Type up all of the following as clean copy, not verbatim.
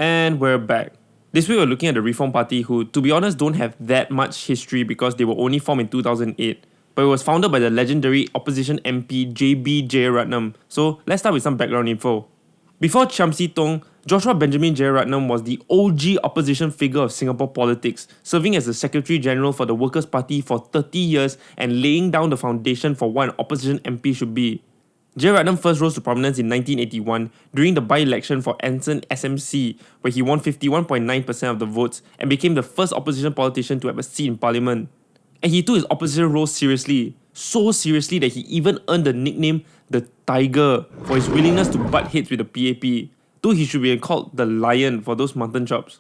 And we're back. This week we're looking at the Reform Party, who, to be honest, don't have that much history because they were only formed in 2008. But it was founded by the legendary opposition MP J.B. Jeyaretnam. So let's start with some background info. Before Chiam See Tong, Joshua Benjamin Jeyaretnam was the OG opposition figure of Singapore politics, serving as the Secretary General for the Workers' Party for 30 years and laying down the foundation for what an opposition MP should be. Jeyaretnam first rose to prominence in 1981 during the by-election for Anson SMC, where he won 51.9% of the votes and became the first opposition politician to have a seat in parliament. And he took his opposition role seriously, so seriously that he even earned the nickname the Tiger for his willingness to butt heads with the PAP, though he should be called the Lion for those mutton chops.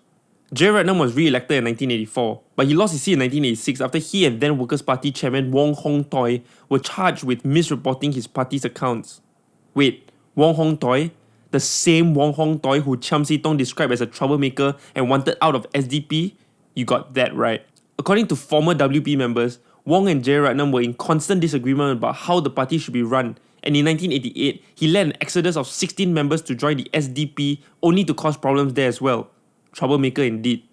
Jeyaretnam was re-elected in 1984, but he lost his seat in 1986 after he and then Workers' Party chairman Wong Hong Toi were charged with misreporting his party's accounts. Wait, Wong Hong Toi? The same Wong Hong Toi who Chiam See Tong described as a troublemaker and wanted out of SDP? You got that right. According to former WP members, Wong and Jeyaretnam were in constant disagreement about how the party should be run, and in 1988, he led an exodus of 16 members to join the SDP, only to cause problems there as well. Troublemaker indeed.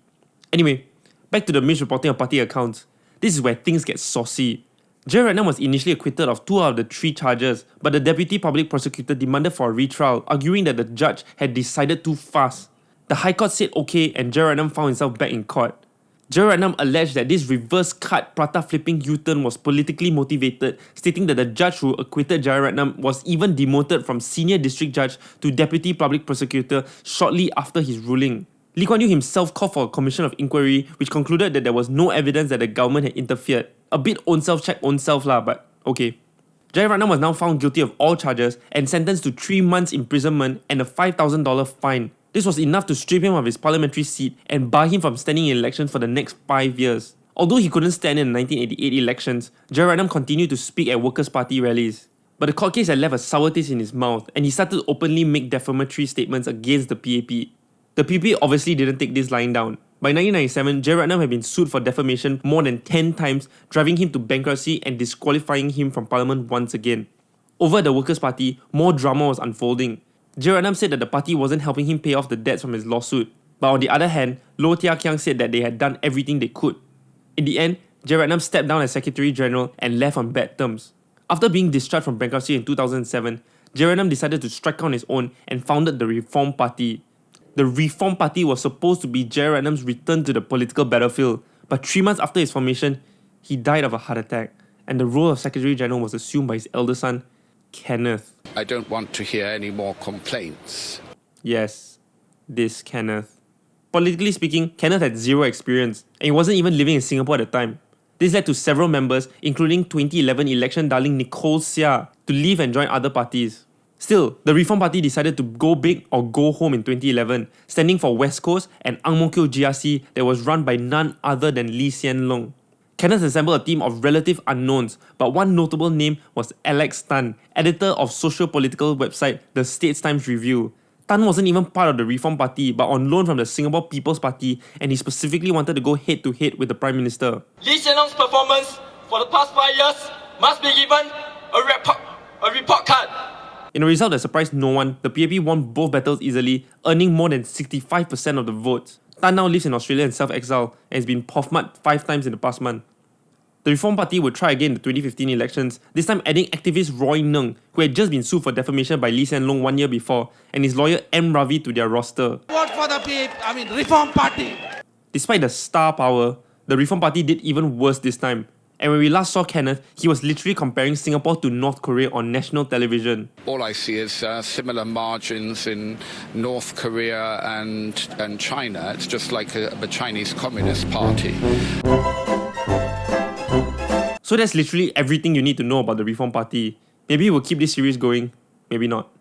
Anyway, back to the misreporting of party accounts. This is where things get saucy. Jeyaretnam was initially acquitted of 2 out of the 3 charges, but the deputy public prosecutor demanded for a retrial, arguing that the judge had decided too fast. The High Court said okay, and Jeyaretnam found himself back in court. Jeyaretnam alleged that this reverse cut prata flipping U-turn was politically motivated, stating that the judge who acquitted Jeyaretnam was even demoted from senior district judge to deputy public prosecutor shortly after his ruling. Lee Kuan Yew himself called for a commission of inquiry, which concluded that there was no evidence that the government had interfered. A bit own-self check own-self lah, but okay. Jeyaretnam was now found guilty of all charges and sentenced to 3 months imprisonment and a $5,000 fine. This was enough to strip him of his parliamentary seat and bar him from standing in elections for the next 5 years. Although he couldn't stand in the 1988 elections, Jeyaretnam continued to speak at Workers' Party rallies. But the court case had left a sour taste in his mouth, and he started to openly make defamatory statements against the PAP. The PAP obviously didn't take this lying down. By 1997, Jeyaretnam had been sued for defamation more than 10 times, driving him to bankruptcy and disqualifying him from parliament once again. Over at the Workers' Party, more drama was unfolding. Jeyaretnam said that the party wasn't helping him pay off the debts from his lawsuit. But on the other hand, Low Tia Kiang said that they had done everything they could. In the end, Jeyaretnam stepped down as Secretary General and left on bad terms. After being discharged from bankruptcy in 2007, Jeyaretnam decided to strike on his own and founded the Reform Party. The Reform Party was supposed to be Jeyaretnam's return to the political battlefield, but 3 months after his formation, he died of a heart attack, and the role of Secretary General was assumed by his elder son, Kenneth. I don't want to hear any more complaints. Yes, this Kenneth. Politically speaking, Kenneth had zero experience, and he wasn't even living in Singapore at the time. This led to several members, including 2011 election darling Nicole Seah, to leave and join other parties. Still, the Reform Party decided to go big or go home in 2011, standing for West Coast and Ang Mo Kio GRC that was run by none other than Lee Hsien Loong. Kenneth assembled a team of relative unknowns, but one notable name was Alex Tan, editor of socio-political website The Straits Times Review. Tan wasn't even part of the Reform Party, but on loan from the Singapore People's Party, and he specifically wanted to go head-to-head with the Prime Minister. Lee Hsien Loong's performance for the past 5 years must be given a report card. In a result that surprised no one, the PAP won both battles easily, earning more than 65% of the votes. Tan now lives in Australia in self-exile and has been POFMAT 5 times in the past month. The Reform Party would try again in the 2015 elections, this time adding activist Roy Nung, who had just been sued for defamation by Lee Hsien Loong 1 year before, and his lawyer M. Ravi to their roster. Vote for the Reform Party. Despite the star power, the Reform Party did even worse this time. And when we last saw Kenneth, he was literally comparing Singapore to North Korea on national television. All I see is similar margins in North Korea and China. It's just like the Chinese Communist Party. So that's literally everything you need to know about the Reform Party. Maybe we'll keep this series going, maybe not.